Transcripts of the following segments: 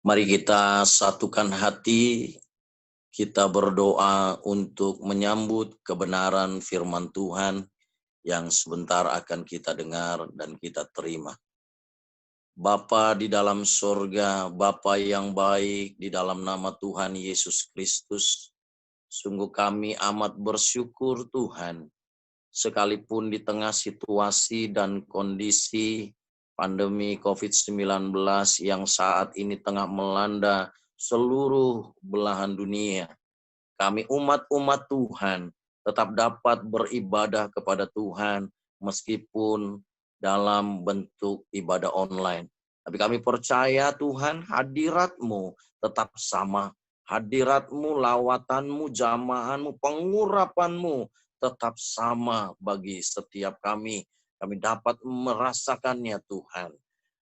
Mari kita satukan hati, kita berdoa untuk menyambut kebenaran firman Tuhan yang sebentar akan kita dengar dan kita terima. Bapa di dalam sorga, Bapa yang baik, di dalam nama Tuhan Yesus Kristus, sungguh kami amat bersyukur Tuhan, sekalipun di tengah situasi dan kondisi pandemi COVID-19 yang saat ini tengah melanda seluruh belahan dunia. Kami umat-umat Tuhan tetap dapat beribadah kepada Tuhan meskipun dalam bentuk ibadah online. Tapi kami percaya Tuhan hadirat-Mu tetap sama. Hadirat-Mu, lawatanmu, jamahanmu, pengurapan-Mu tetap sama bagi setiap kami. Kami dapat merasakannya Tuhan.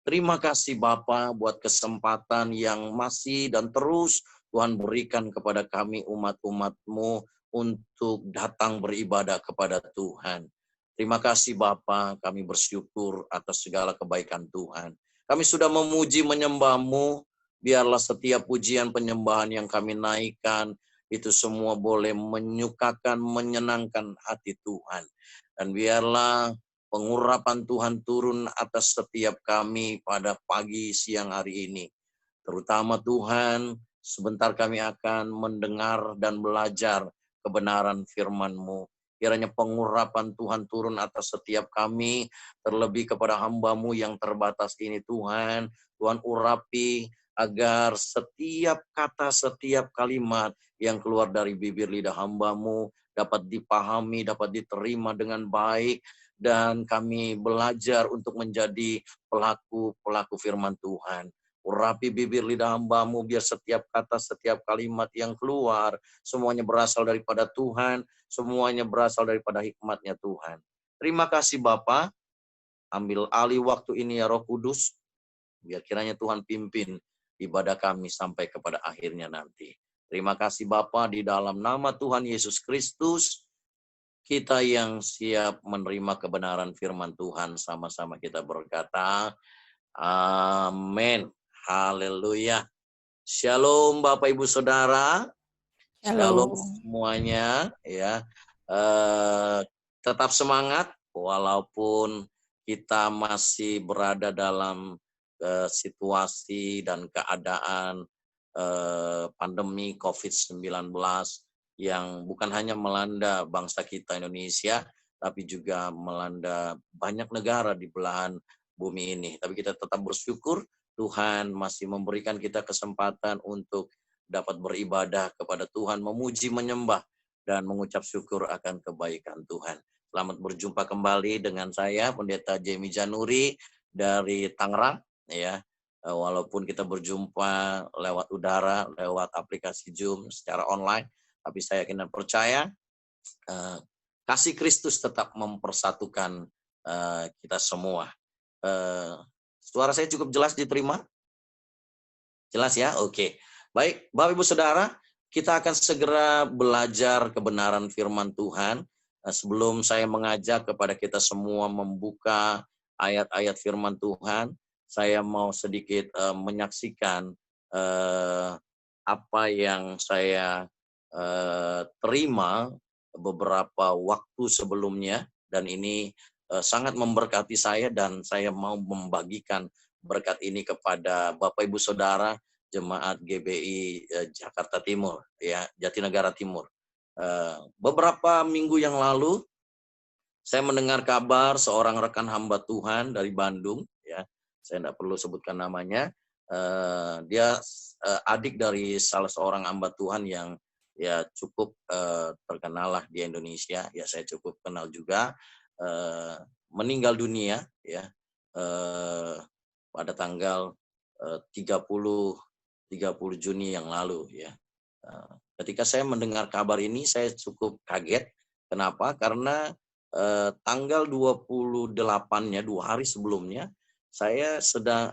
Terima kasih Bapa buat kesempatan yang masih dan terus Tuhan berikan kepada kami umat-umat-Mu untuk datang beribadah kepada Tuhan. Terima kasih Bapa, kami bersyukur atas segala kebaikan Tuhan. Kami sudah memuji menyembah-Mu, biarlah setiap pujian penyembahan yang kami naikkan, itu semua boleh menyukakan, menyenangkan hati Tuhan. Dan biarlah pengurapan Tuhan turun atas setiap kami pada pagi siang hari ini. Terutama Tuhan, sebentar kami akan mendengar dan belajar kebenaran firman-Mu. Kiranya pengurapan Tuhan turun atas setiap kami, terlebih kepada hamba-Mu yang terbatas ini Tuhan. Tuhan urapi agar setiap kata, setiap kalimat yang keluar dari bibir lidah hamba-Mu dapat dipahami, dapat diterima dengan baik, dan kami belajar untuk menjadi pelaku-pelaku firman Tuhan. Urapi bibir lidah hamba-Mu biar setiap kata, setiap kalimat yang keluar semuanya berasal daripada Tuhan, semuanya berasal daripada hikmat-Nya Tuhan. Terima kasih Bapa. Ambil alih waktu ini ya Roh Kudus, biar kiranya Tuhan pimpin ibadah kami sampai kepada akhirnya nanti. Terima kasih Bapa, di dalam nama Tuhan Yesus Kristus, kita yang siap menerima kebenaran firman Tuhan, sama-sama kita berkata, amin. Haleluya. Shalom Bapak Ibu Saudara. Shalom semuanya ya. Tetap semangat walaupun kita masih berada dalam situasi dan keadaan pandemi COVID-19 yang bukan hanya melanda bangsa kita Indonesia, tapi juga melanda banyak negara di belahan bumi ini. Tapi kita tetap bersyukur Tuhan masih memberikan kita kesempatan untuk dapat beribadah kepada Tuhan, memuji, menyembah, dan mengucap syukur akan kebaikan Tuhan. Selamat berjumpa kembali dengan saya, Pendeta Jamie Januri dari Tangerang. Ya, walaupun kita berjumpa lewat udara, lewat aplikasi Zoom secara online, tapi saya yakin dan percaya kasih Kristus tetap mempersatukan kita semua. Suara saya cukup jelas diterima? Jelas ya? Oke. Baik, Bapak Ibu Saudara, kita akan segera belajar kebenaran firman Tuhan. Sebelum saya mengajak kepada kita semua membuka ayat-ayat firman Tuhan, saya mau sedikit menyaksikan apa yang saya terima beberapa waktu sebelumnya, dan ini sangat memberkati saya, dan saya mau membagikan berkat ini kepada Bapak Ibu Saudara Jemaat GBI Jakarta Timur, ya, Jatinegara Timur. Beberapa minggu yang lalu saya mendengar kabar seorang rekan hamba Tuhan dari Bandung, ya, saya tidak perlu sebutkan namanya. Dia adik dari salah seorang hamba Tuhan yang ya cukup terkenal lah di Indonesia, ya saya cukup kenal juga, meninggal dunia, ya, pada tanggal 30 Juni yang lalu, ya. Ketika saya mendengar kabar ini saya cukup kaget. Kenapa? Karena tanggal 28-nya, 2 hari sebelumnya, saya sedang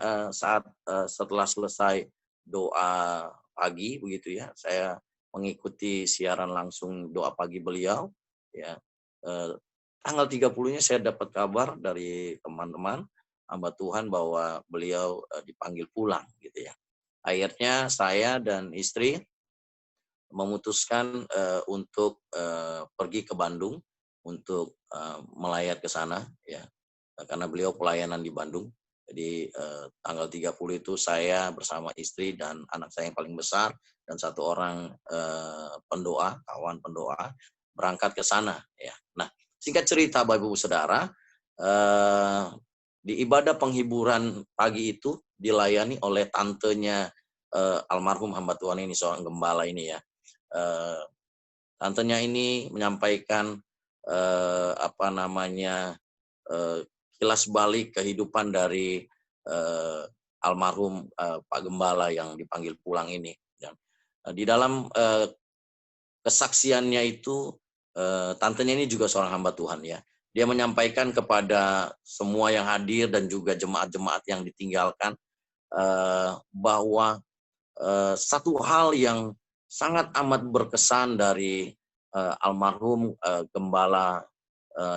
setelah selesai doa pagi begitu ya, saya mengikuti siaran langsung doa pagi beliau, ya. Tanggal 30-nya saya dapat kabar dari teman-teman hamba Tuhan bahwa beliau dipanggil pulang gitu ya. Akhirnya saya dan istri memutuskan untuk pergi ke Bandung untuk melayat ke sana, ya, karena beliau pelayanan di Bandung. Jadi tanggal 30 itu saya bersama istri dan anak saya yang paling besar dan satu orang pendoa, kawan pendoa, berangkat ke sana, ya. Nah, singkat cerita Bapak Ibu Saudara, eh, di ibadah penghiburan pagi itu dilayani oleh tantenya almarhum hamba Tuhan ini, seorang gembala ini, ya. eh, Tantenya ini menyampaikan apa namanya, kilas balik kehidupan dari almarhum Pak Gembala yang dipanggil pulang ini. Dan di dalam kesaksiannya itu, tantenya ini juga seorang hamba Tuhan, ya. Dia menyampaikan kepada semua yang hadir dan juga jemaat-jemaat yang ditinggalkan bahwa satu hal yang sangat amat berkesan dari almarhum Gembala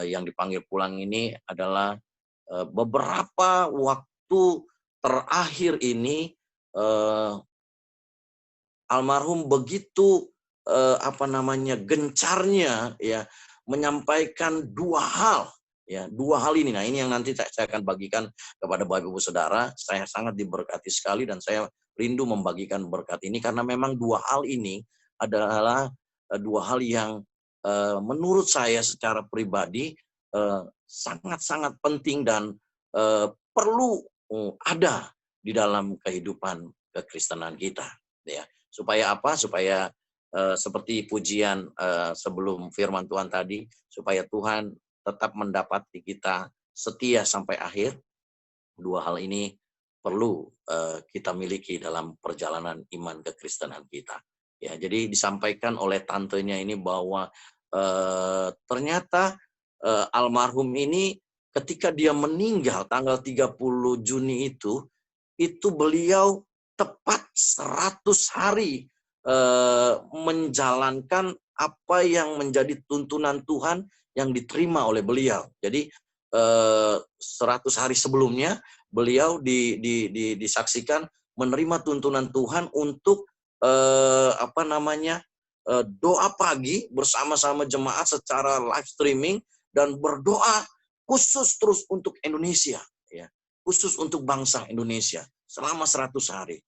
yang dipanggil pulang ini adalah beberapa waktu terakhir ini eh, almarhum begitu apa namanya, gencarnya, ya, menyampaikan dua hal ini. Nah, ini yang nanti saya akan bagikan kepada Bapak Ibu Saudara. Saya sangat diberkati sekali dan saya rindu membagikan berkat ini karena memang dua hal ini adalah dua hal yang menurut saya secara pribadi sangat-sangat penting dan perlu ada di dalam kehidupan kekristenan kita, ya. Supaya apa? Supaya seperti pujian sebelum firman Tuhan tadi, supaya Tuhan tetap mendapati kita setia sampai akhir. Dua hal ini perlu kita miliki dalam perjalanan iman kekristenan kita. Ya, jadi disampaikan oleh tantenya ini bahwa ternyata almarhum ini ketika dia meninggal tanggal 30 Juni itu beliau tepat 100 hari menjalankan apa yang menjadi tuntunan Tuhan yang diterima oleh beliau. Jadi 100 hari sebelumnya beliau disaksikan menerima tuntunan Tuhan untuk apa namanya, doa pagi bersama-sama jemaat secara live streaming dan berdoa khusus terus untuk Indonesia, ya, khusus untuk bangsa Indonesia selama 100 hari.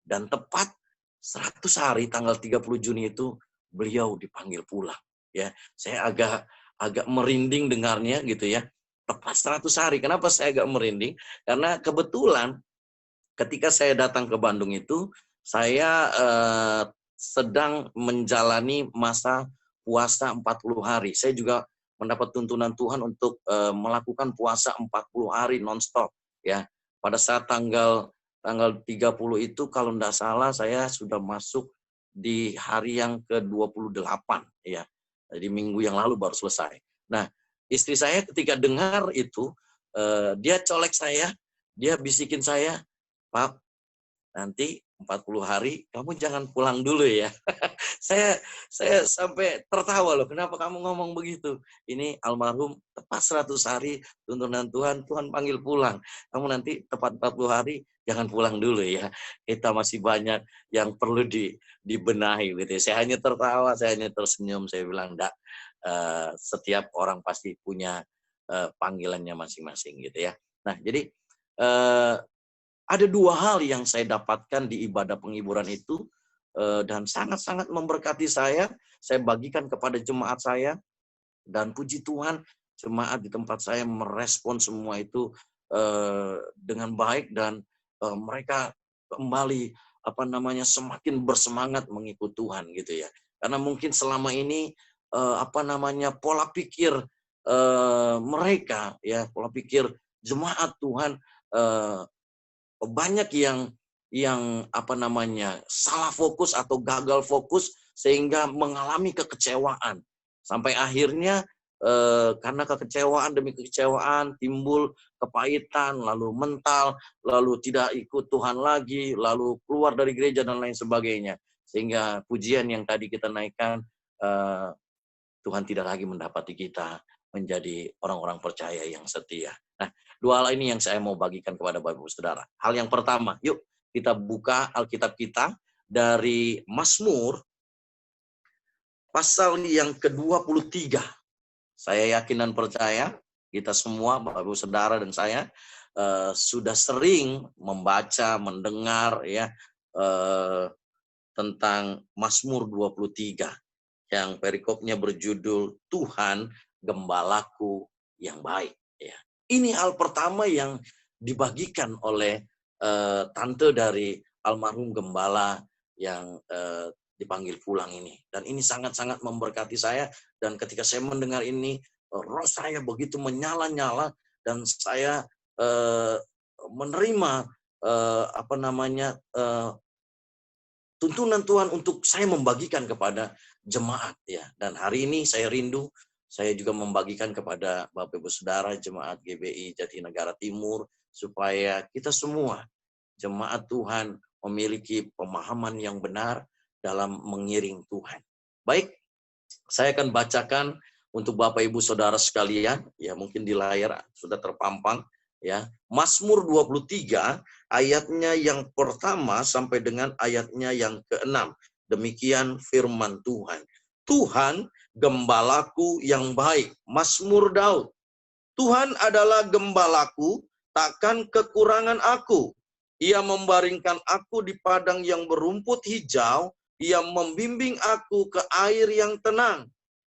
Dan tepat 100 hari tanggal 30 Juni itu beliau dipanggil pulang, ya. Saya agak merinding dengarnya gitu, ya. Tepat 100 hari. Kenapa saya agak merinding? Karena kebetulan ketika saya datang ke Bandung itu saya sedang menjalani masa puasa 40 hari. Saya juga mendapat tuntunan Tuhan untuk melakukan puasa 40 hari nonstop, ya. Pada saat tanggal 30 itu kalau tidak salah saya sudah masuk di hari yang ke-28, ya. Jadi minggu yang lalu baru selesai. Nah, istri saya ketika dengar itu dia colek saya, dia bisikin saya, "Pak, nanti 40 hari kamu jangan pulang dulu ya." Saya sampai tertawa loh, "Kenapa kamu ngomong begitu? Ini almarhum tepat 100 hari tuntunan Tuhan, Tuhan panggil pulang. Kamu nanti tepat 40 hari jangan pulang dulu ya. Kita masih banyak yang perlu dibenahi," gitu. Saya hanya tertawa, saya hanya tersenyum, saya bilang, "Enggak, setiap orang pasti punya panggilannya masing-masing," gitu ya. Nah, jadi eh, ada dua hal yang saya dapatkan di ibadah penghiburan itu dan sangat-sangat memberkati saya. Saya bagikan kepada jemaat saya dan puji Tuhan jemaat di tempat saya merespon semua itu dengan baik dan mereka kembali apa namanya semakin bersemangat mengikut Tuhan gitu ya. Karena mungkin selama ini apa namanya pola pikir mereka, ya, pola pikir jemaat Tuhan banyak yang apa namanya salah fokus atau gagal fokus sehingga mengalami kekecewaan sampai akhirnya karena kekecewaan demi kekecewaan timbul kepahitan, lalu mental, lalu tidak ikut Tuhan lagi, lalu keluar dari gereja dan lain sebagainya, sehingga pujian yang tadi kita naikkan, eh, Tuhan tidak lagi mendapati kita menjadi orang-orang percaya yang setia. Nah, dua hal ini yang saya mau bagikan kepada Bapak Ibu Saudara. Hal yang pertama, yuk kita buka Alkitab kita dari Mazmur pasal yang ke-23. Saya yakin dan percaya kita semua, Bapak Ibu Saudara dan saya, sudah sering membaca, mendengar ya tentang Mazmur 23 yang perikopnya berjudul Tuhan Gembalaku yang baik. Ya. Ini hal pertama yang dibagikan oleh tante dari almarhum gembala yang dipanggil pulang ini. Dan ini sangat-sangat memberkati saya. Dan ketika saya mendengar ini, roh saya begitu menyala-nyala dan saya menerima tuntunan Tuhan untuk saya membagikan kepada jemaat ya. Dan hari ini saya rindu, saya juga membagikan kepada Bapak Ibu Saudara jemaat GBI Jatinegara Timur supaya kita semua jemaat Tuhan memiliki pemahaman yang benar dalam mengiring Tuhan. Baik, saya akan bacakan untuk Bapak Ibu Saudara sekalian, ya mungkin di layar sudah terpampang, ya. Mazmur 23 ayatnya yang pertama sampai dengan ayatnya yang ke-6. Demikian firman Tuhan. Tuhan gembalaku yang baik. Mazmur Daud. Tuhan adalah gembalaku, takkan kekurangan aku. Ia membaringkan aku di padang yang berumput hijau. Ia membimbing aku ke air yang tenang.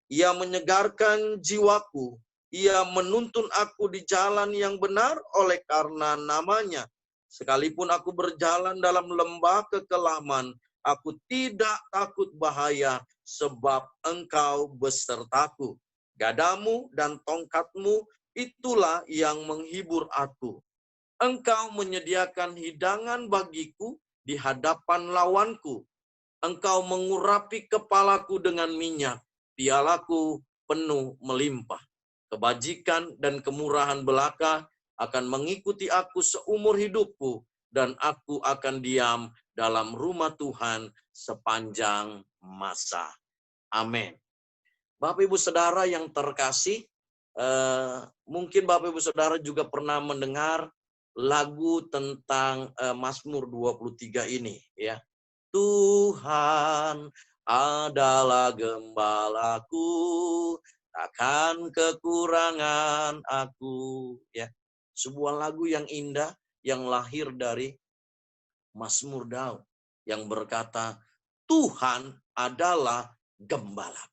Ia menyegarkan jiwaku. Ia menuntun aku di jalan yang benar oleh karena namanya. Sekalipun aku berjalan dalam lembah kekelaman, aku tidak takut bahaya sebab Engkau besertaku. Gadamu dan tongkatmu itulah yang menghibur aku. Engkau menyediakan hidangan bagiku di hadapan lawanku. Engkau mengurapi kepalaku dengan minyak, pialaku penuh melimpah. Kebajikan dan kemurahan belaka akan mengikuti aku seumur hidupku, dan aku akan diam dalam rumah Tuhan sepanjang masa. Amin. Bapak Ibu Saudara yang terkasih, mungkin Bapak Ibu Saudara juga pernah mendengar lagu tentang Mazmur 23 ini, ya. Tuhan adalah gembalaku, takkan kekurangan aku. Ya, sebuah lagu yang indah yang lahir dari Mazmur Daud yang berkata, Tuhan adalah gembala.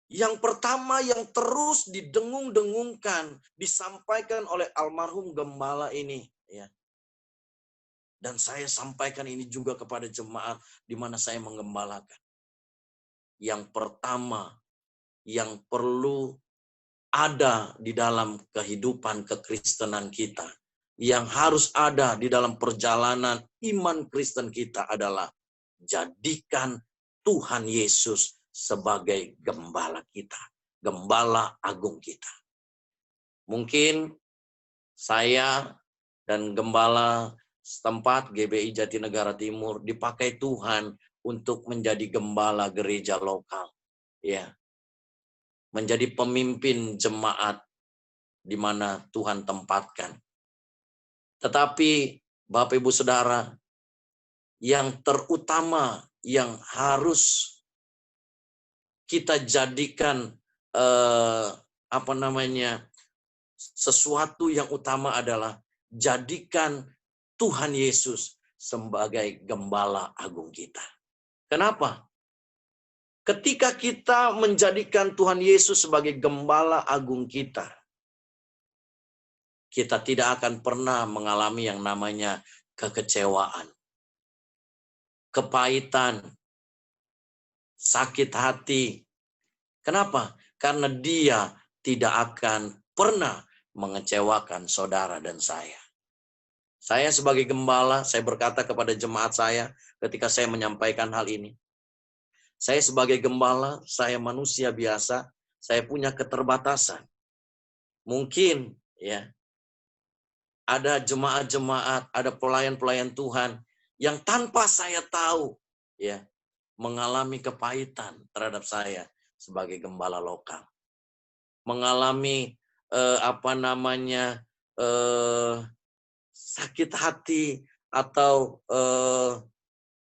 Yang pertama yang terus didengung-dengungkan, disampaikan oleh almarhum gembala ini, ya. Dan saya sampaikan ini juga kepada jemaat di mana saya menggembalakan. Yang pertama yang perlu ada di dalam kehidupan kekristenan kita, yang harus ada di dalam perjalanan iman Kristen kita adalah jadikan Tuhan Yesus sebagai gembala kita, gembala agung kita. Mungkin saya dan gembala setempat GBI Jatinegara Timur dipakai Tuhan untuk menjadi gembala gereja lokal, ya, menjadi pemimpin jemaat di mana Tuhan tempatkan. Tetapi Bapak Ibu Saudara, yang terutama yang harus kita jadikan sesuatu yang utama adalah jadikan Tuhan Yesus sebagai gembala agung kita. Kenapa? Ketika kita menjadikan Tuhan Yesus sebagai gembala agung kita, kita tidak akan pernah mengalami yang namanya kekecewaan, kepahitan, sakit hati. Kenapa? Karena Dia tidak akan pernah mengecewakan saudara dan saya. Saya sebagai gembala, saya berkata kepada jemaat saya ketika saya menyampaikan hal ini. Saya sebagai gembala, saya manusia biasa, saya punya keterbatasan. Mungkin ya, ada jemaat-jemaat, ada pelayan-pelayan Tuhan yang tanpa saya tahu ya, mengalami kepahitan terhadap saya sebagai gembala lokal. Mengalami sakit hati atau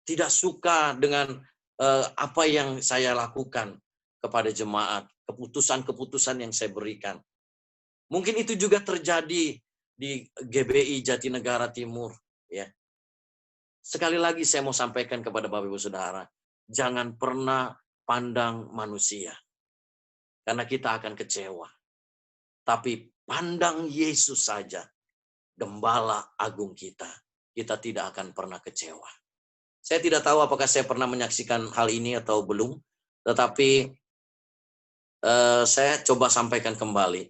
tidak suka dengan apa yang saya lakukan kepada jemaat, keputusan-keputusan yang saya berikan. Mungkin itu juga terjadi di GBI Jatinegara Timur, ya. Sekali lagi saya mau sampaikan kepada Bapak Ibu Saudara, jangan pernah pandang manusia, karena kita akan kecewa. Tapi pandang Yesus saja, Gembala Agung kita. Kita tidak akan pernah kecewa. Saya tidak tahu apakah saya pernah menyaksikan hal ini atau belum, tetapi saya coba sampaikan kembali.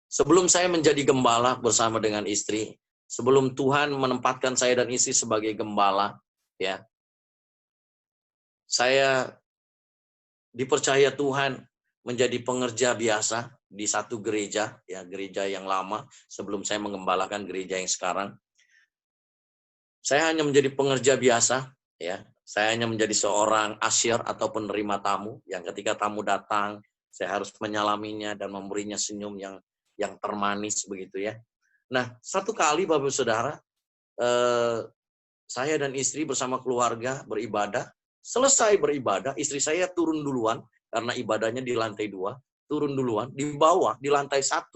Sebelum saya menjadi gembala bersama dengan istri, sebelum Tuhan menempatkan saya dan istri sebagai gembala, ya, saya dipercaya Tuhan menjadi pengerja biasa di satu gereja, ya, gereja yang lama sebelum saya mengembalakan gereja yang sekarang. Saya hanya menjadi pengerja biasa, ya. Saya hanya menjadi seorang asyir atau penerima tamu yang ketika tamu datang, saya harus menyalaminya dan memberinya senyum yang termanis begitu, ya. Nah, satu kali Bapak Saudara, saya dan istri bersama keluarga beribadah. Selesai beribadah, istri saya turun duluan karena ibadahnya di lantai 2, turun duluan. Di bawah, di lantai 1,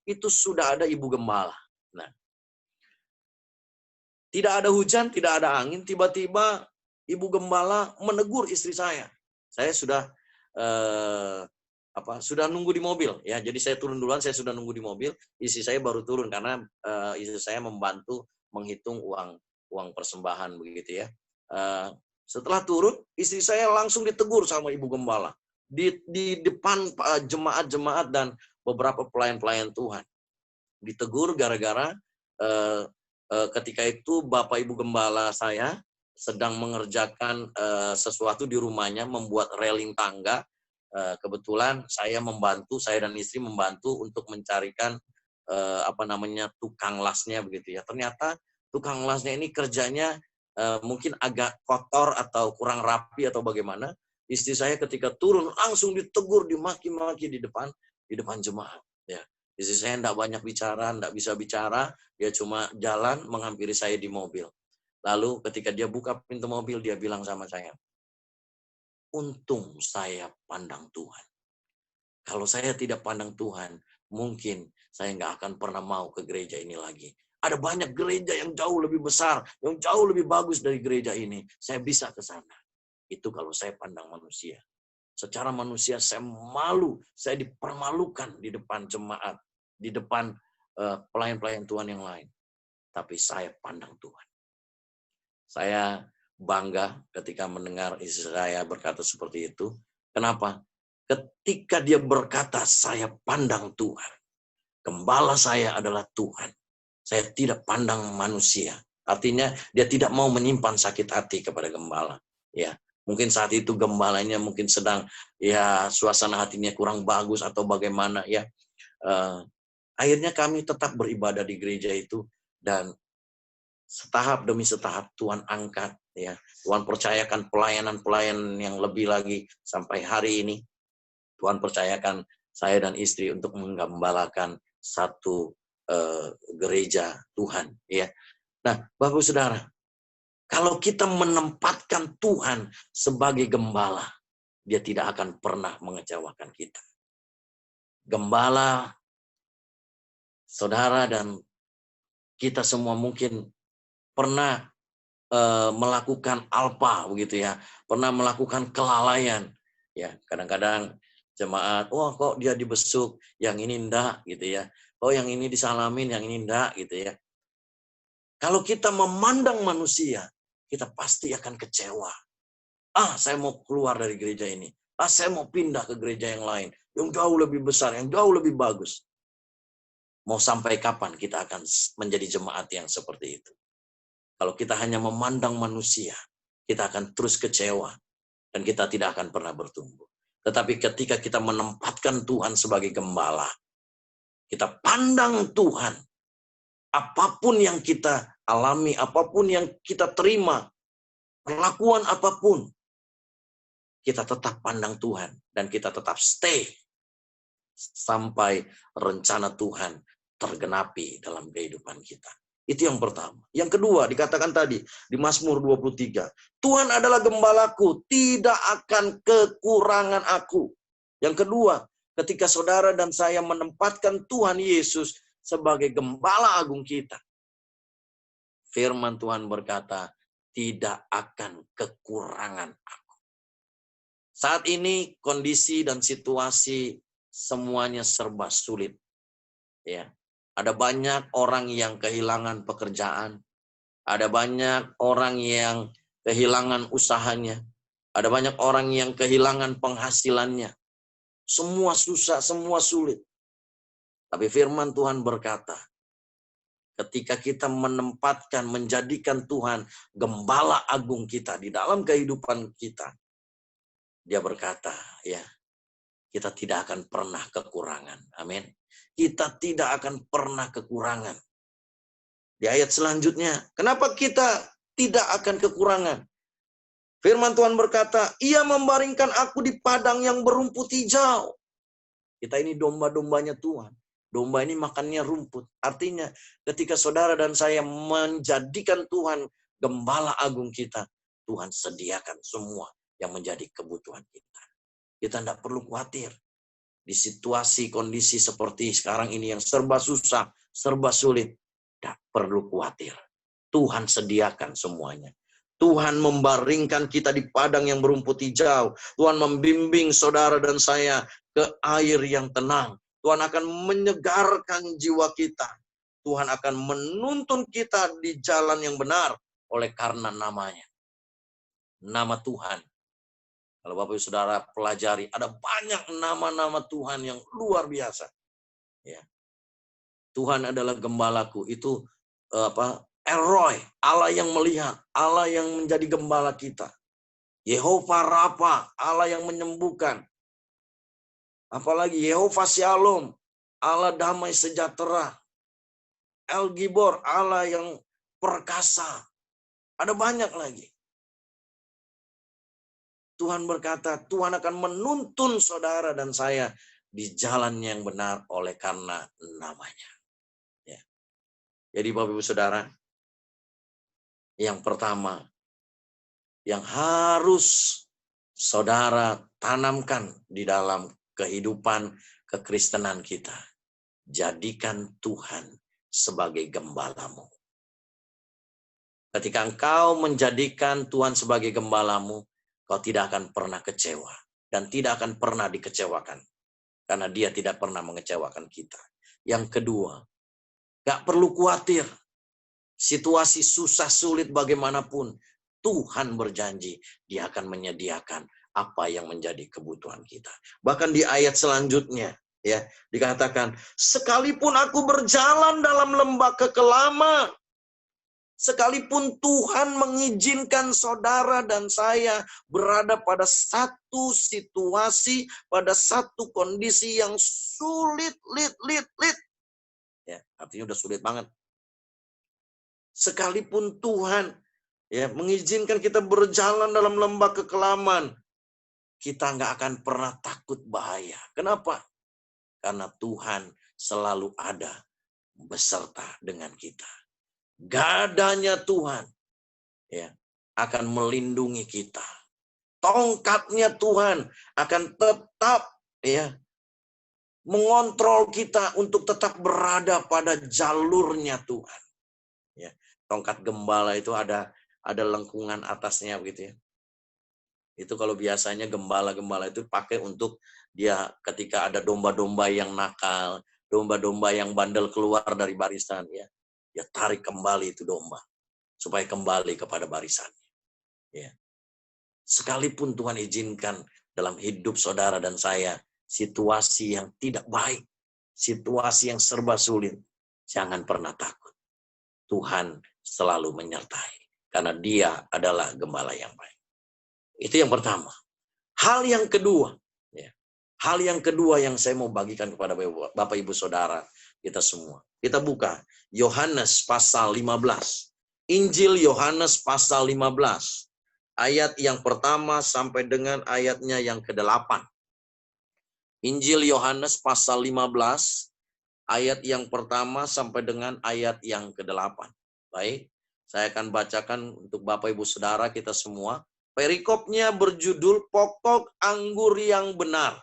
itu sudah ada ibu gembala. Nah, tidak ada hujan, tidak ada angin, tiba-tiba ibu gembala menegur istri saya. Saya sudah sudah nunggu di mobil, ya. Jadi saya turun duluan, saya sudah nunggu di mobil. Istri saya baru turun karena istri saya membantu menghitung uang persembahan begitu, ya. Setelah turun, istri saya langsung ditegur sama ibu gembala di depan jemaat-jemaat dan beberapa pelayan-pelayan Tuhan. Ditegur gara-gara ketika itu Bapak Ibu Gembala saya sedang mengerjakan sesuatu di rumahnya, membuat railing tangga. Kebetulan saya dan istri membantu untuk mencarikan tukang lasnya begitu, ya. Ternyata tukang lasnya ini kerjanya mungkin agak kotor atau kurang rapi atau bagaimana. Istri saya ketika turun langsung ditegur, dimaki-maki di depan jemaat, ya. Istri saya tidak banyak bicara, tidak bisa bicara, dia cuma jalan menghampiri saya di mobil. Lalu ketika dia buka pintu mobil, dia bilang sama saya, untung saya pandang Tuhan. Kalau saya tidak pandang Tuhan, mungkin saya nggak akan pernah mau ke gereja ini lagi. Ada banyak gereja yang jauh lebih besar, yang jauh lebih bagus dari gereja ini. Saya bisa ke sana. Itu kalau saya pandang manusia. Secara manusia saya malu, saya dipermalukan di depan jemaat, di depan pelayan-pelayan Tuhan yang lain. Tapi saya pandang Tuhan. Saya bangga ketika mendengar istri saya berkata seperti itu. Kenapa? Ketika dia berkata, saya pandang Tuhan. Gembala saya adalah Tuhan. Saya tidak pandang manusia. Artinya dia tidak mau menyimpan sakit hati kepada gembala. Ya, mungkin saat itu gembalanya mungkin sedang, ya, suasana hatinya kurang bagus atau bagaimana, ya. Akhirnya kami tetap beribadah di gereja itu dan setahap demi setahap Tuhan angkat, ya. Tuhan percayakan pelayanan-pelayanan yang lebih lagi sampai hari ini. Tuhan percayakan saya dan istri untuk menggembalakan satu gereja Tuhan, ya. Nah, Bapak Saudara, kalau kita menempatkan Tuhan sebagai gembala, dia tidak akan pernah mengecewakan kita. Gembala, saudara dan kita semua mungkin pernah melakukan alpa begitu, ya, pernah melakukan kelalaian, ya. Kadang-kadang jemaat, oh kok dia dibesuk, yang ini enggak gitu, ya. Oh yang ini disalamin, yang ini enggak gitu, ya. Kalau kita memandang manusia, kita pasti akan kecewa. Saya mau keluar dari gereja ini. Saya mau pindah ke gereja yang lain, yang jauh lebih besar, yang jauh lebih bagus. Mau sampai kapan kita akan menjadi jemaat yang seperti itu? Kalau kita hanya memandang manusia, kita akan terus kecewa dan kita tidak akan pernah bertumbuh. Tetapi ketika kita menempatkan Tuhan sebagai gembala, kita pandang Tuhan, apapun yang kita alami, apapun yang kita terima, perlakuan apapun, kita tetap pandang Tuhan dan kita tetap stay sampai rencana Tuhan tergenapi dalam kehidupan kita. Itu yang pertama. Yang kedua, dikatakan tadi di Mazmur 23. Tuhan adalah gembalaku, tidak akan kekurangan aku. Yang kedua, ketika saudara dan saya menempatkan Tuhan Yesus sebagai gembala agung kita, firman Tuhan berkata, tidak akan kekurangan aku. Saat ini kondisi dan situasi semuanya serba sulit. Ya. Ada banyak orang yang kehilangan pekerjaan. Ada banyak orang yang kehilangan usahanya. Ada banyak orang yang kehilangan penghasilannya. Semua susah, semua sulit. Tapi firman Tuhan berkata, ketika kita menempatkan, menjadikan Tuhan gembala agung kita di dalam kehidupan kita, dia berkata, ya, kita tidak akan pernah kekurangan. Amin. Kita tidak akan pernah kekurangan. Di ayat selanjutnya, kenapa kita tidak akan kekurangan? Firman Tuhan berkata, ia membaringkan aku di padang yang berumput hijau. Kita ini domba-dombanya Tuhan. Domba ini makannya rumput. Artinya ketika saudara dan saya menjadikan Tuhan gembala agung kita, Tuhan sediakan semua yang menjadi kebutuhan kita. Kita tidak perlu khawatir. Di situasi, kondisi seperti sekarang ini yang serba susah, serba sulit. Tidak perlu khawatir. Tuhan sediakan semuanya. Tuhan membaringkan kita di padang yang berumput hijau. Tuhan membimbing saudara dan saya ke air yang tenang. Tuhan akan menyegarkan jiwa kita. Tuhan akan menuntun kita di jalan yang benar oleh karena namanya. Nama Tuhan. Kalau Bapak Ibu Saudara pelajari, ada banyak nama-nama Tuhan yang luar biasa. Ya. Tuhan adalah gembalaku. Itu Elroy, Allah yang melihat, Allah yang menjadi gembala kita. Yehova Rafa, Allah yang menyembuhkan. Apalagi Yehova Shalom, Allah damai sejahtera. El Gibor, Allah yang perkasa. Ada banyak lagi. Tuhan berkata, Tuhan akan menuntun saudara dan saya di jalan yang benar oleh karena namanya. Ya. Jadi Bapak Ibu Saudara, yang pertama, yang harus saudara tanamkan di dalam kehidupan kekristenan kita. Jadikan Tuhan sebagai gembalamu. Ketika engkau menjadikan Tuhan sebagai gembalamu, kau tidak akan pernah kecewa. Dan tidak akan pernah dikecewakan. Karena dia tidak pernah mengecewakan kita. Yang kedua, gak perlu khawatir. Situasi susah sulit bagaimanapun, Tuhan berjanji dia akan menyediakan apa yang menjadi kebutuhan kita. Bahkan di ayat selanjutnya, ya, dikatakan, sekalipun aku berjalan dalam lembah kekelaman, sekalipun Tuhan mengizinkan saudara dan saya berada pada satu situasi, pada satu kondisi yang sulit, ya, artinya udah sulit banget. Sekalipun Tuhan ya mengizinkan kita berjalan dalam lembah kekelaman, kita nggak akan pernah takut bahaya. Kenapa? Karena Tuhan selalu ada beserta dengan kita. Gadanya Tuhan ya akan melindungi kita. Tongkatnya Tuhan akan tetap ya mengontrol kita untuk tetap berada pada jalurnya Tuhan. Ya, tongkat gembala itu ada lengkungan atasnya begitu ya. Itu kalau biasanya gembala-gembala itu pakai untuk dia ketika ada domba-domba yang nakal, domba-domba yang bandel keluar dari barisan ya. Dia tarik kembali itu domba supaya kembali kepada barisannya. Ya. Sekalipun Tuhan izinkan dalam hidup saudara dan saya situasi yang tidak baik, situasi yang serba sulit, jangan pernah takut. Tuhan selalu menyertai karena dia adalah gembala yang baik. Itu yang pertama. Hal yang kedua, ya. Hal yang kedua yang saya mau bagikan kepada Bapak Ibu Saudara kita semua. Kita buka Yohanes pasal 15. Injil Yohanes pasal 15. Ayat yang pertama sampai dengan ayatnya yang ke-8. Injil Yohanes pasal 15 ayat yang pertama sampai dengan ayat yang ke-8. Baik, saya akan bacakan untuk Bapak Ibu Saudara kita semua. Perikopnya berjudul Pokok Anggur yang Benar.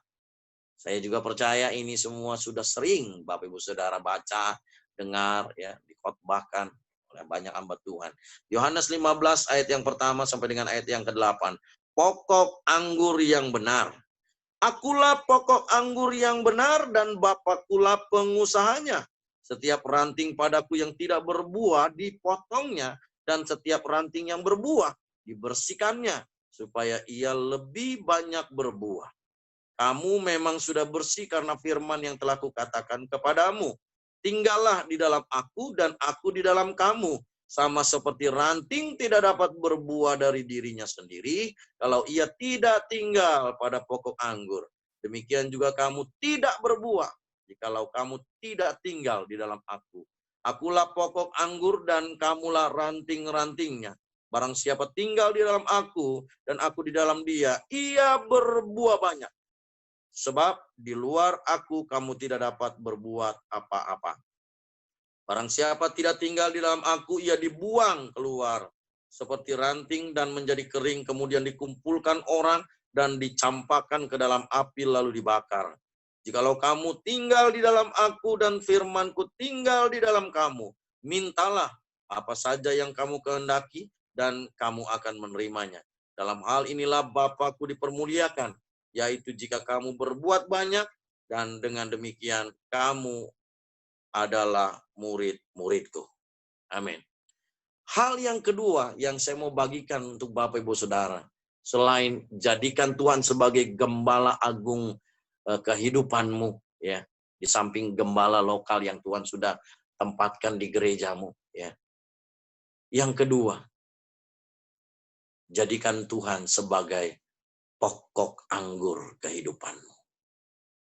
Saya juga percaya ini semua sudah sering Bapak Ibu Saudara baca, dengar, ya, dikhotbahkan oleh banyak hamba Tuhan. Yohanes 15 ayat yang pertama sampai dengan ayat yang ke-8. Pokok anggur yang benar. Akulah pokok anggur yang benar dan Bapakulah pengusahanya. Setiap ranting padaku yang tidak berbuah dipotongnya, dan setiap ranting yang berbuah dibersihkannya, supaya ia lebih banyak berbuah. Kamu memang sudah bersih karena firman yang telah kukatakan kepadamu. Tinggallah di dalam aku dan aku di dalam kamu. Sama seperti ranting tidak dapat berbuah dari dirinya sendiri kalau ia tidak tinggal pada pokok anggur. Demikian juga kamu tidak berbuah jikalau kamu tidak tinggal di dalam aku. Akulah pokok anggur dan kamulah ranting-rantingnya. Barang siapa tinggal di dalam aku dan aku di dalam dia, ia berbuah banyak. Sebab di luar aku kamu tidak dapat berbuat apa-apa. Barang siapa tidak tinggal di dalam aku, ia dibuang keluar seperti ranting dan menjadi kering, kemudian dikumpulkan orang dan dicampakkan ke dalam api lalu dibakar. Jikalau kamu tinggal di dalam aku dan firmanku tinggal di dalam kamu, mintalah apa saja yang kamu kehendaki dan kamu akan menerimanya. Dalam hal inilah Bapakku dipermuliakan, yaitu jika kamu berbuat banyak, dan dengan demikian kamu adalah murid-muridku. Amin. Hal yang kedua yang saya mau bagikan untuk Bapak Ibu Saudara, selain jadikan Tuhan sebagai gembala agung kehidupanmu, ya, di samping gembala lokal yang Tuhan sudah tempatkan di gerejamu, ya. Yang kedua, jadikan Tuhan sebagai pokok anggur kehidupanmu.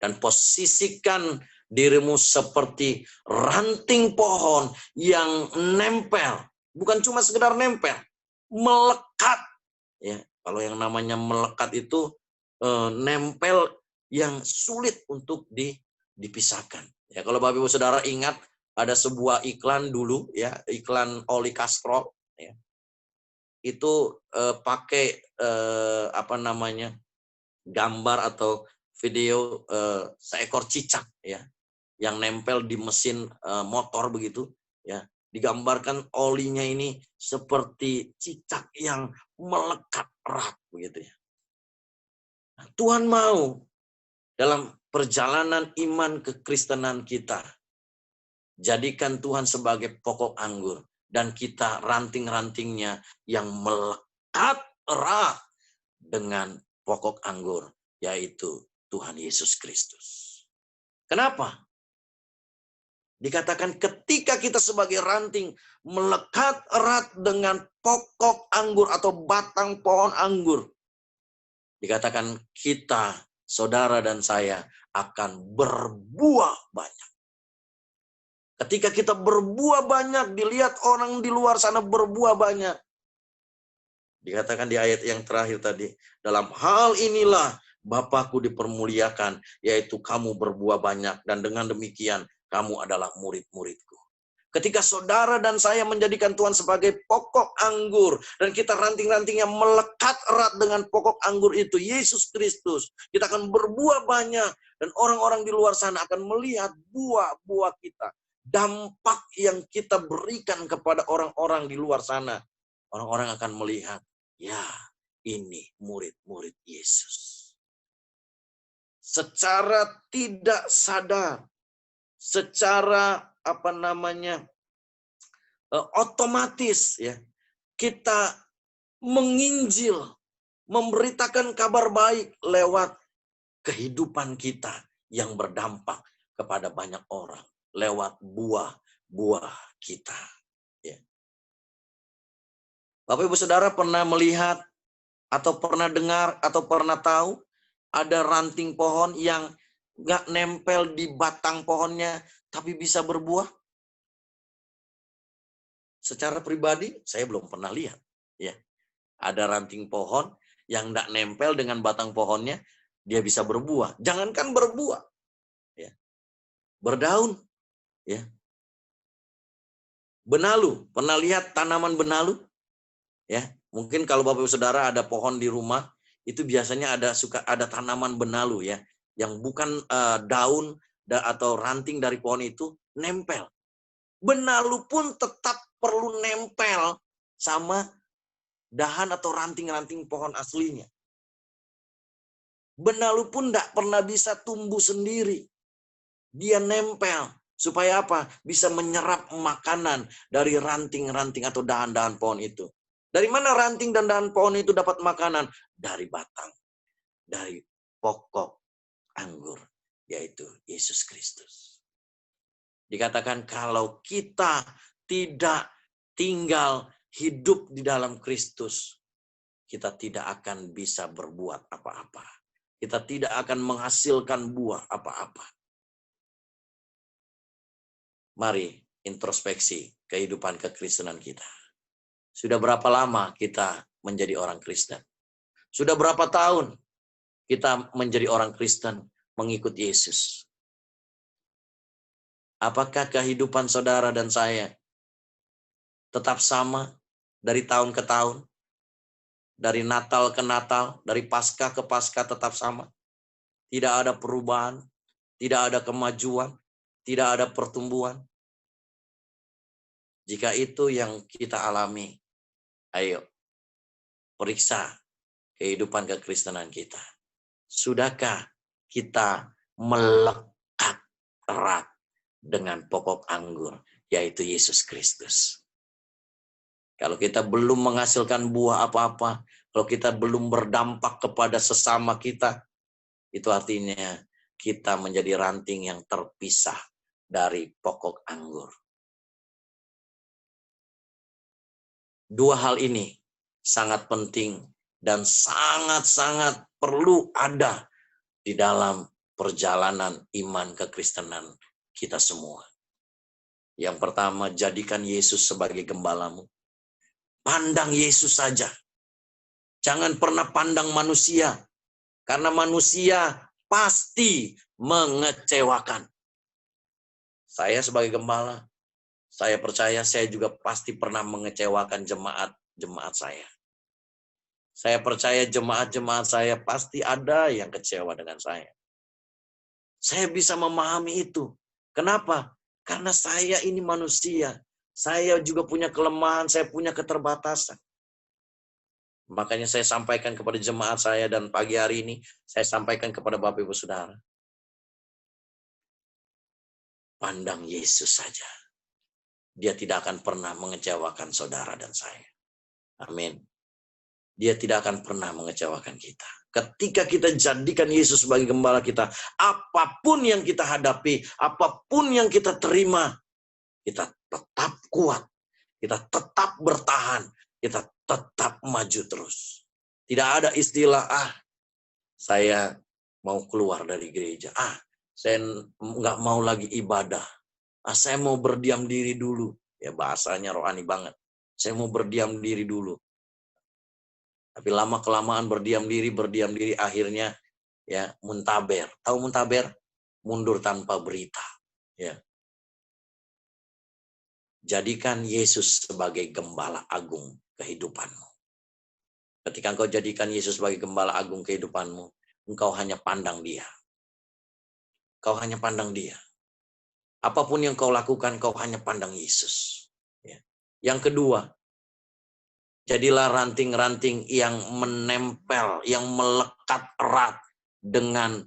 Dan posisikan dirimu seperti ranting pohon yang nempel. Bukan cuma sekedar nempel, melekat. Ya, kalau yang namanya melekat itu nempel yang sulit untuk dipisahkan. Ya, kalau Bapak Ibu Saudara ingat ada sebuah iklan dulu, ya, iklan oli kastrol, ya. Itu pakai gambar atau video seekor cicak, ya, yang nempel di mesin motor begitu, ya. Digambarkan olinya ini seperti cicak yang melekat erat begitu, ya. Nah, Tuhan mau dalam perjalanan iman kekristenan kita, jadikan Tuhan sebagai pokok anggur dan kita ranting-rantingnya yang melekat erat dengan pokok anggur, yaitu Tuhan Yesus Kristus. Kenapa? Dikatakan ketika kita sebagai ranting melekat erat dengan pokok anggur atau batang pohon anggur, dikatakan kita, saudara dan saya, akan berbuah banyak. Ketika kita berbuah banyak, dilihat orang di luar sana berbuah banyak. Dikatakan di ayat yang terakhir tadi, dalam hal inilah Bapakku dipermuliakan, yaitu kamu berbuah banyak, dan dengan demikian kamu adalah murid-muridku. Ketika saudara dan saya menjadikan Tuhan sebagai pokok anggur, dan kita ranting-rantingnya melekat erat dengan pokok anggur itu, Yesus Kristus, kita akan berbuah banyak, dan orang-orang di luar sana akan melihat buah-buah kita. Dampak yang kita berikan kepada orang-orang di luar sana, orang-orang akan melihat, ya, ini murid-murid Yesus. Secara tidak sadar, secara otomatis, ya, kita menginjil, memberitakan kabar baik lewat kehidupan kita yang berdampak kepada banyak orang, lewat buah-buah kita. Ya. Bapak Ibu Saudara pernah melihat atau pernah dengar atau pernah tahu ada ranting pohon yang nggak nempel di batang pohonnya tapi bisa berbuah? Secara pribadi saya belum pernah lihat. Ya, ada ranting pohon yang nggak nempel dengan batang pohonnya, dia bisa berbuah. Jangankan berbuah, ya, berdaun Ya. Benalu, pernah lihat tanaman benalu? Ya, mungkin kalau Bapak Ibu Saudara ada pohon di rumah, itu biasanya suka ada tanaman benalu ya, yang bukan daun atau ranting dari pohon itu nempel. Benalu pun tetap perlu nempel sama dahan atau ranting-ranting pohon aslinya. Benalu pun tidak pernah bisa tumbuh sendiri. Dia nempel. Supaya apa? Bisa menyerap makanan dari ranting-ranting atau dahan-dahan pohon itu. Dari mana ranting dan dahan pohon itu dapat makanan? Dari batang. Dari pokok anggur. Yaitu Yesus Kristus. Dikatakan kalau kita tidak tinggal hidup di dalam Kristus, kita tidak akan bisa berbuat apa-apa. Kita tidak akan menghasilkan buah apa-apa. Mari introspeksi kehidupan kekristenan kita. Sudah berapa lama kita menjadi orang Kristen? Sudah berapa tahun kita menjadi orang Kristen mengikut Yesus? Apakah kehidupan saudara dan saya tetap sama dari tahun ke tahun? Dari Natal ke Natal, dari Paskah ke Paskah tetap sama? Tidak ada perubahan, tidak ada kemajuan, tidak ada pertumbuhan. Jika itu yang kita alami, ayo periksa kehidupan kekristenan kita. Sudahkah kita melekat erat dengan pokok anggur, yaitu Yesus Kristus? Kalau kita belum menghasilkan buah apa-apa, kalau kita belum berdampak kepada sesama kita, itu artinya kita menjadi ranting yang terpisah dari pokok anggur. Dua hal ini sangat penting dan sangat-sangat perlu ada di dalam perjalanan iman kekristenan kita semua. Yang pertama, jadikan Yesus sebagai gembalamu. Pandang Yesus saja. Jangan pernah pandang manusia. Karena manusia pasti mengecewakan. Saya sebagai gembala, saya percaya saya juga pasti pernah mengecewakan jemaat saya. Saya percaya jemaat-jemaat saya pasti ada yang kecewa dengan saya. Saya bisa memahami itu. Kenapa? Karena saya ini manusia. Saya juga punya kelemahan, saya punya keterbatasan. Makanya saya sampaikan kepada jemaat saya dan pagi hari ini, saya sampaikan kepada Bapak Ibu Saudara. Pandang Yesus saja. Dia tidak akan pernah mengecewakan saudara dan saya. Amin. Dia tidak akan pernah mengecewakan kita. Ketika kita jadikan Yesus sebagai gembala kita, apapun yang kita hadapi, apapun yang kita terima, kita tetap kuat, kita tetap bertahan, kita tetap maju terus. Tidak ada istilah, saya mau keluar dari gereja, saya nggak mau lagi ibadah, saya mau berdiam diri dulu. Ya bahasanya rohani banget. Saya mau berdiam diri dulu. Tapi lama-kelamaan berdiam diri, akhirnya ya muntaber. Tahu muntaber? Mundur tanpa berita. Ya. Jadikan Yesus sebagai gembala agung kehidupanmu. Ketika engkau jadikan Yesus sebagai gembala agung kehidupanmu, engkau hanya pandang dia. Kau hanya pandang dia. Apapun yang kau lakukan, kau hanya pandang Yesus. Ya. Yang kedua, jadilah ranting-ranting yang menempel, yang melekat erat dengan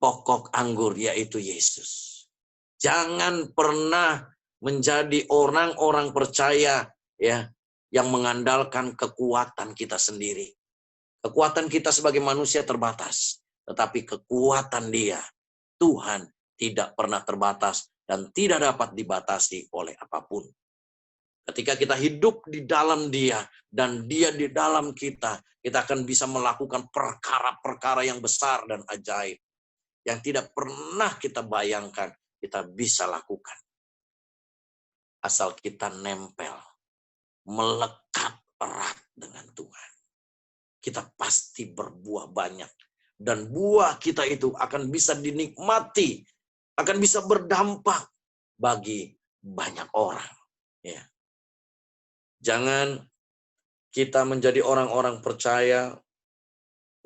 pokok anggur, yaitu Yesus. Jangan pernah menjadi orang-orang percaya ya yang mengandalkan kekuatan kita sendiri. Kekuatan kita sebagai manusia terbatas, tetapi kekuatan Dia, Tuhan, tidak pernah terbatas dan tidak dapat dibatasi oleh apapun. Ketika kita hidup di dalam Dia dan Dia di dalam kita, kita akan bisa melakukan perkara-perkara yang besar dan ajaib yang tidak pernah kita bayangkan kita bisa lakukan. Asal kita nempel, melekat erat dengan Tuhan. Kita pasti berbuah banyak. Dan buah kita itu akan bisa dinikmati, akan bisa berdampak bagi banyak orang. Ya. Jangan kita menjadi orang-orang percaya,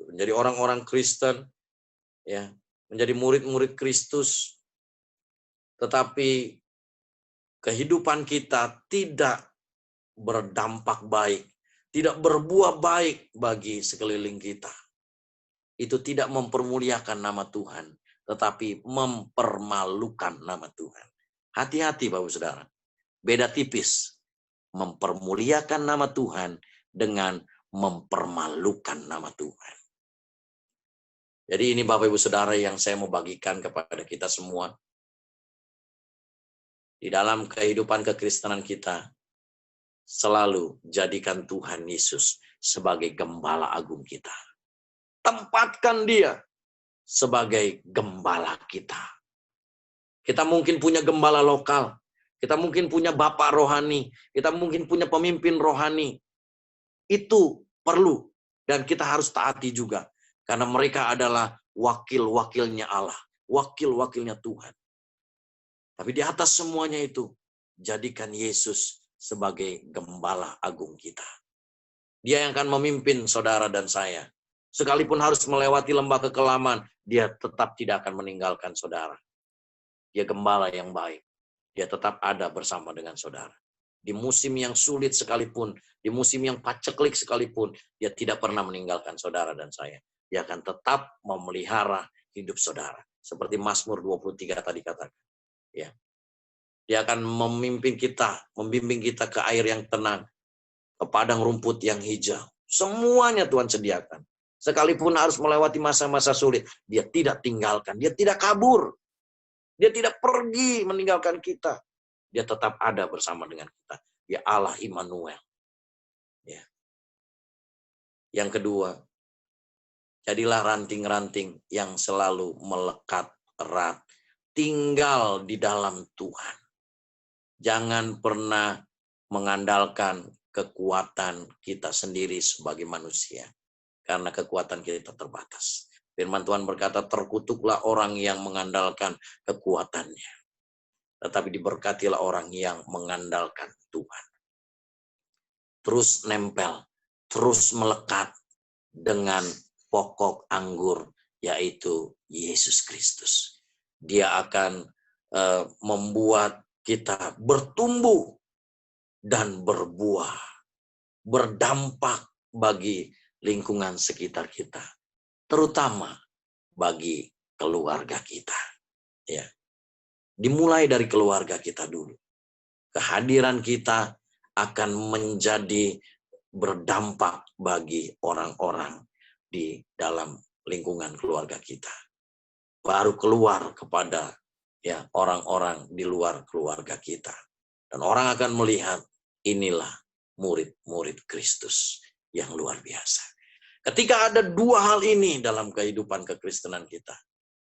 menjadi orang-orang Kristen, ya, menjadi murid-murid Kristus, tetapi kehidupan kita tidak berdampak baik, tidak berbuah baik bagi sekeliling kita. Itu tidak mempermuliakan nama Tuhan, tetapi mempermalukan nama Tuhan. Hati-hati Bapak Saudara, beda tipis. Mempermuliakan nama Tuhan dengan mempermalukan nama Tuhan. Jadi ini Bapak Ibu Saudara yang saya mau bagikan kepada kita semua. Di dalam kehidupan kekristenan kita, selalu jadikan Tuhan Yesus sebagai gembala agung kita. Tempatkan dia sebagai gembala kita. Kita mungkin punya gembala lokal, kita mungkin punya bapak rohani, kita mungkin punya pemimpin rohani. Itu perlu dan kita harus taati juga. Karena mereka adalah wakil-wakilnya Allah, wakil-wakilnya Tuhan. Tapi di atas semuanya itu, jadikan Yesus sebagai gembala agung kita. Dia yang akan memimpin saudara dan saya. Sekalipun harus melewati lembah kekelaman, dia tetap tidak akan meninggalkan saudara. Dia gembala yang baik. Dia tetap ada bersama dengan saudara. Di musim yang sulit sekalipun, di musim yang paceklik sekalipun, dia tidak pernah meninggalkan saudara dan saya. Dia akan tetap memelihara hidup saudara. Seperti Mazmur 23 tadi katakan. Ya. Dia akan memimpin kita, membimbing kita ke air yang tenang, ke padang rumput yang hijau. Semuanya Tuhan sediakan. Sekalipun harus melewati masa-masa sulit, dia tidak tinggalkan, dia tidak kabur. Dia tidak pergi meninggalkan kita. Dia tetap ada bersama dengan kita. Dia Allah Immanuel. Ya. Yang kedua, jadilah ranting-ranting yang selalu melekat erat. Tinggal di dalam Tuhan. Jangan pernah mengandalkan kekuatan kita sendiri sebagai manusia. Karena kekuatan kita terbatas. Firman Tuhan berkata, terkutuklah orang yang mengandalkan kekuatannya. Tetapi diberkatilah orang yang mengandalkan Tuhan. Terus nempel, terus melekat dengan pokok anggur, yaitu Yesus Kristus. Dia akan membuat kita bertumbuh dan berbuah, berdampak bagi lingkungan sekitar kita, terutama bagi keluarga kita. Ya. Dimulai dari keluarga kita dulu. Kehadiran kita akan menjadi berdampak bagi orang-orang di dalam lingkungan keluarga kita. Baru keluar kepada ya orang-orang di luar keluarga kita. Dan orang akan melihat inilah murid-murid Kristus yang luar biasa. Ketika ada dua hal ini dalam kehidupan kekristenan kita,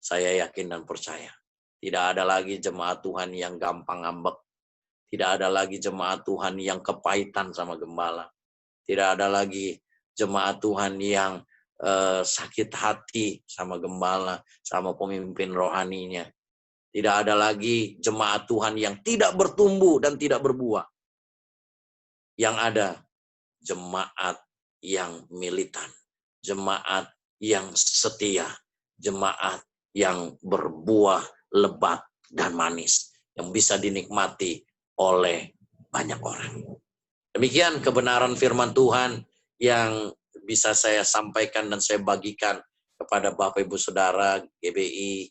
saya yakin dan percaya, tidak ada lagi jemaat Tuhan yang gampang ngambek. Tidak ada lagi jemaat Tuhan yang kepahitan sama gembala. Tidak ada lagi jemaat Tuhan yang sakit hati sama gembala, sama pemimpin rohaninya. Tidak ada lagi jemaat Tuhan yang tidak bertumbuh dan tidak berbuah. Yang ada jemaat yang militan, jemaat yang setia, jemaat yang berbuah lebat dan manis, yang bisa dinikmati oleh banyak orang. Demikian kebenaran firman Tuhan yang bisa saya sampaikan dan saya bagikan kepada Bapak Ibu Saudara GBI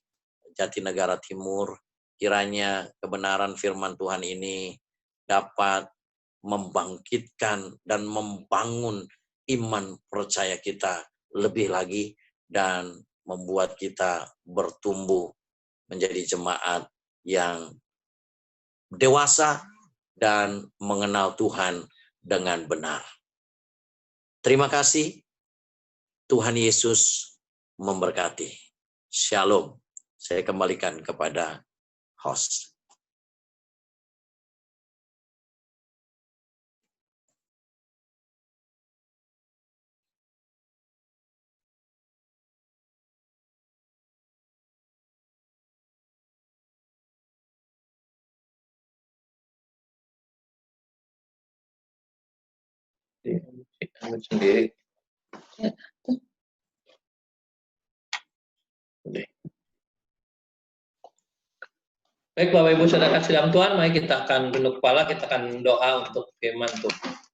Jatinegara Timur. Kiranya kebenaran firman Tuhan ini dapat membangkitkan dan membangun iman percaya kita lebih lagi dan membuat kita bertumbuh menjadi jemaat yang dewasa dan mengenal Tuhan dengan benar. Terima kasih. Tuhan Yesus memberkati. Shalom. Saya kembalikan kepada host. Sendiri. Baik Bapak Ibu Saudara kasih dalam Tuhan, mari kita akan tunduk kepala, kita akan doa untuk firman Tuhan.